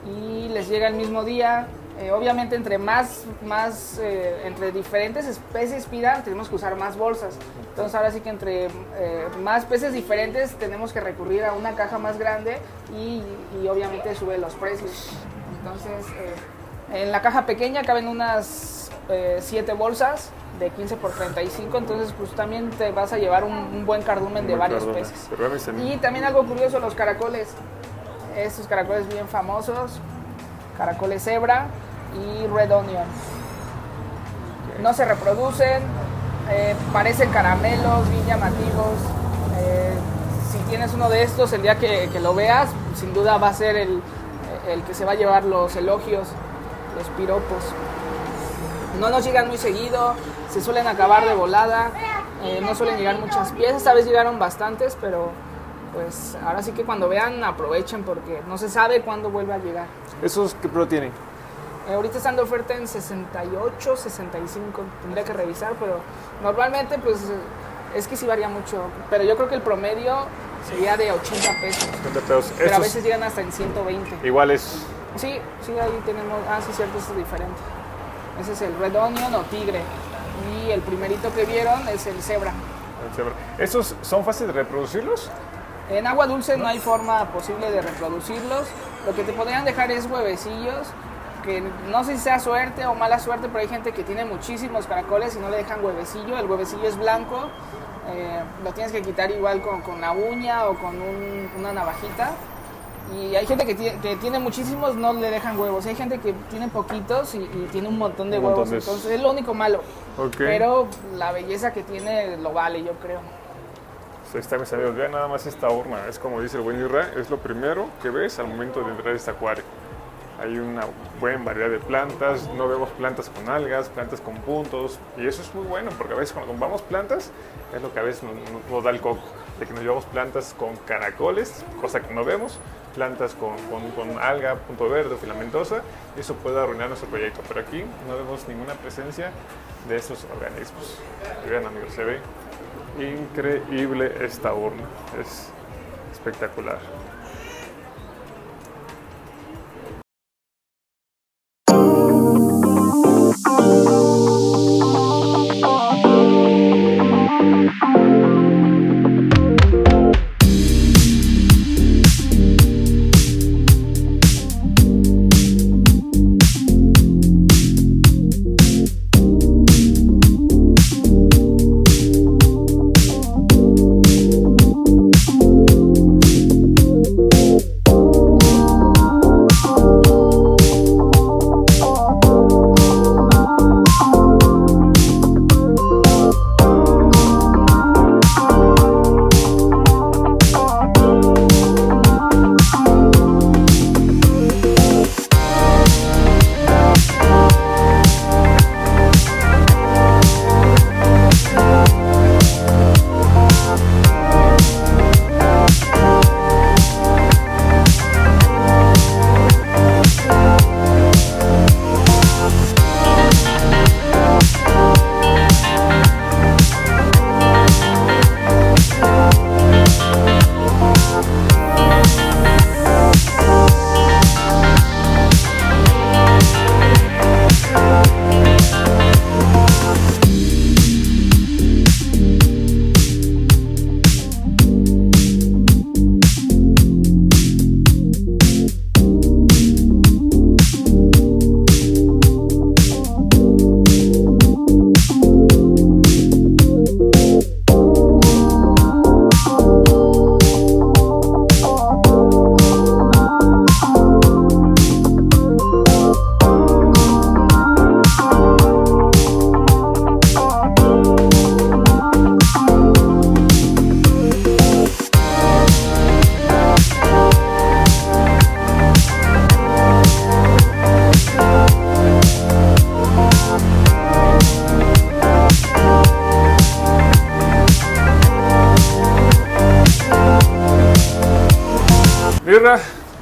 y les llega el mismo día. Obviamente entre entre diferentes especies pidan, tenemos que usar más bolsas. Entonces ahora sí que entre más peces diferentes tenemos que recurrir a una caja más grande y obviamente sube los precios. Entonces en la caja pequeña caben unas 7 bolsas de 15 por 35, entonces pues también te vas a llevar un buen cardumen de varios peces. Y también algo curioso, los caracoles. Estos caracoles bien famosos, caracoles cebra y red onion. No se reproducen, parecen caramelos bien llamativos. Si tienes uno de estos, el día que lo veas, sin duda va a ser el que se va a llevar los elogios, los piropos. No nos llegan muy seguido, se suelen acabar de volada, no suelen llegar muchas piezas. Esta vez llegaron bastantes, pero pues ahora sí que cuando vean aprovechen porque no se sabe cuándo vuelve a llegar. ¿Esos qué precio tienen? Ahorita están de oferta en 68, 65, tendría que revisar, pero normalmente pues es que sí varía mucho, pero yo creo que el promedio sería de 80 pesos. 80 pesos. Pero a veces llegan hasta en 120. Iguales. Sí, ahí tenemos, sí cierto, este es diferente. Ese es el red onion o tigre y el primerito que vieron es el cebra. ¿Esos son fáciles de reproducirlos? En agua dulce no hay forma posible de reproducirlos. Lo que te podrían dejar es huevecillos, que no sé si sea suerte o mala suerte, pero hay gente que tiene muchísimos caracoles y no le dejan huevecillo. El huevecillo es blanco, lo tienes que quitar igual con la uña o con una navajita. Y hay gente que tiene muchísimos, no le dejan huevos. Hay gente que tiene poquitos y tiene un montón de huevos. Entonces es lo único malo. Okay. Pero la belleza que tiene lo vale, yo creo. Está, mis amigos, vean nada más esta urna. Es como dice el buen Isra, es lo primero que ves al momento de entrar a este acuario. Hay una buena variedad de plantas, no vemos plantas con algas, plantas con puntos, y eso es muy bueno, porque a veces cuando compramos plantas, es lo que a veces nos da el coco, de que nos llevamos plantas con caracoles, cosa que no vemos, plantas con alga, punto verde o filamentosa, y eso puede arruinar nuestro proyecto, pero aquí no vemos ninguna presencia de esos organismos. Y vean, amigos, se ve increíble esta urna, es espectacular.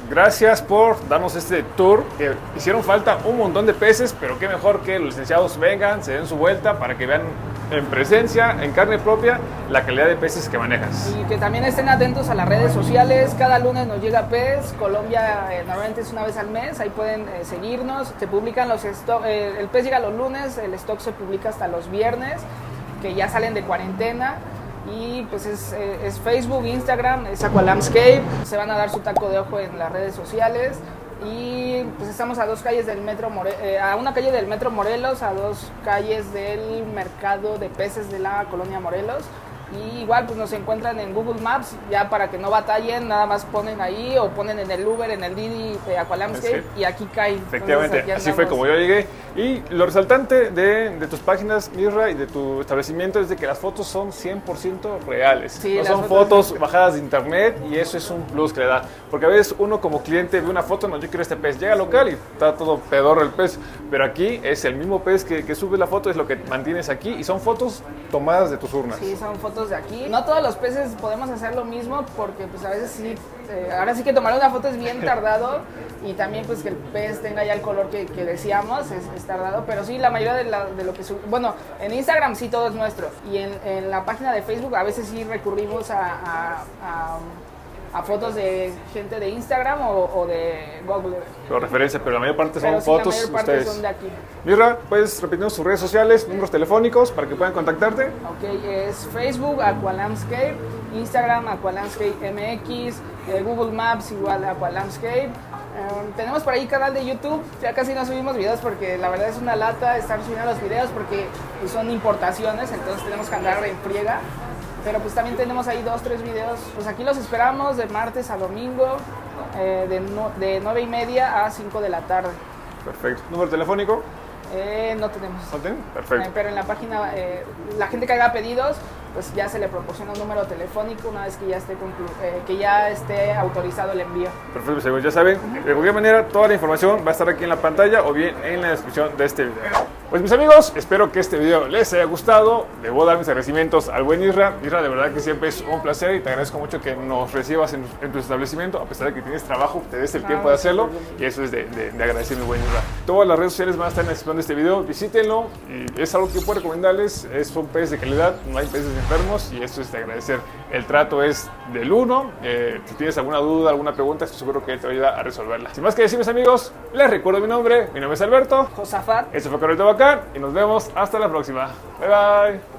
gracias por darnos este tour, que hicieron falta un montón de peces, pero qué mejor que los licenciados vengan, se den su vuelta para que vean en presencia, en carne propia, la calidad de peces que manejas. Y que también estén atentos a las redes sociales. Cada lunes nos llega pez. Colombia normalmente es una vez al mes. Ahí pueden seguirnos. Se publican los stock. El pez llega los lunes. El stock se publica hasta los viernes, que ya salen de cuarentena. Y pues es Facebook, Instagram, es Aqualandscape. Se van a dar su taco de ojo en las redes sociales. Y pues estamos a dos calles del metro a una calle del metro Morelos, a dos calles del mercado de peces de la colonia Morelos. Y igual pues nos encuentran en Google Maps, ya para que no batallen, nada más ponen ahí o ponen en el Uber, en el Didi Aqualandscape, y aquí caen. Efectivamente, aquí así fue como yo llegué. Y lo resaltante de tus páginas, Isra, y de tu establecimiento es de que las fotos son 100% reales. Sí, no son fotos bajadas de internet, y eso es un plus que le da. Porque a veces uno como cliente ve una foto, no, yo quiero este pez, llega local y está todo pedorro el pez. Pero aquí es el mismo pez que sube la foto, es lo que mantienes aquí, y son fotos tomadas de tus urnas. Sí, son fotos de aquí. No todos los peces podemos hacer lo mismo, porque pues a veces sí, ahora sí que tomar una foto es bien tardado, y también pues que el pez tenga ya el color que decíamos es tardado, pero sí, la mayoría de lo que bueno, en Instagram sí todo es nuestro, y en la página de Facebook a veces sí recurrimos a fotos de gente de Instagram o de Google. Por referencia, pero la mayor parte son pero sí, fotos la mayor parte ustedes. son de aquí. Mirra, puedes repetirnos sus redes sociales, números telefónicos para que puedan contactarte. Ok, es Facebook Aqualandscape, Instagram Aqualandscape MX, Google Maps igual Aqualandscape. Tenemos por ahí canal de YouTube, ya casi no subimos videos porque la verdad es una lata estar subiendo los videos porque pues, son importaciones, entonces tenemos que andar en friega. Pero pues también tenemos ahí 2-3 videos. Pues aquí los esperamos de martes a domingo, de 9:30 a 5 de la tarde. Perfecto. ¿Número telefónico? No tenemos. ¿No tienen? Perfecto. Pero en la página, la gente que haga pedidos, pues ya se le proporciona un número telefónico una vez que ya esté autorizado el envío. Perfecto, pues ya saben, de cualquier manera toda la información va a estar aquí en la pantalla o bien en la descripción de este video. Pues mis amigos, espero que este video les haya gustado. Debo dar mis agradecimientos al buen Isra. Isra, de verdad que siempre es un placer y te agradezco mucho que nos recibas en tu establecimiento, a pesar de que tienes trabajo, te des el tiempo de hacerlo, y eso es de agradecer, mi buen Isra. Todas las redes sociales van a estar en la descripción de este video, visítenlo, y es algo que puedo recomendarles. Es un pez de calidad, no hay peces enfermos, y eso es de agradecer. El trato es del uno. Si tienes alguna duda, alguna pregunta, estoy seguro que él te va a ayudar a resolverla. Sin más que decir, mis amigos, les recuerdo mi nombre es Alberto Josafat. Esto fue Correcto Bacán, y nos vemos hasta la próxima. Bye bye.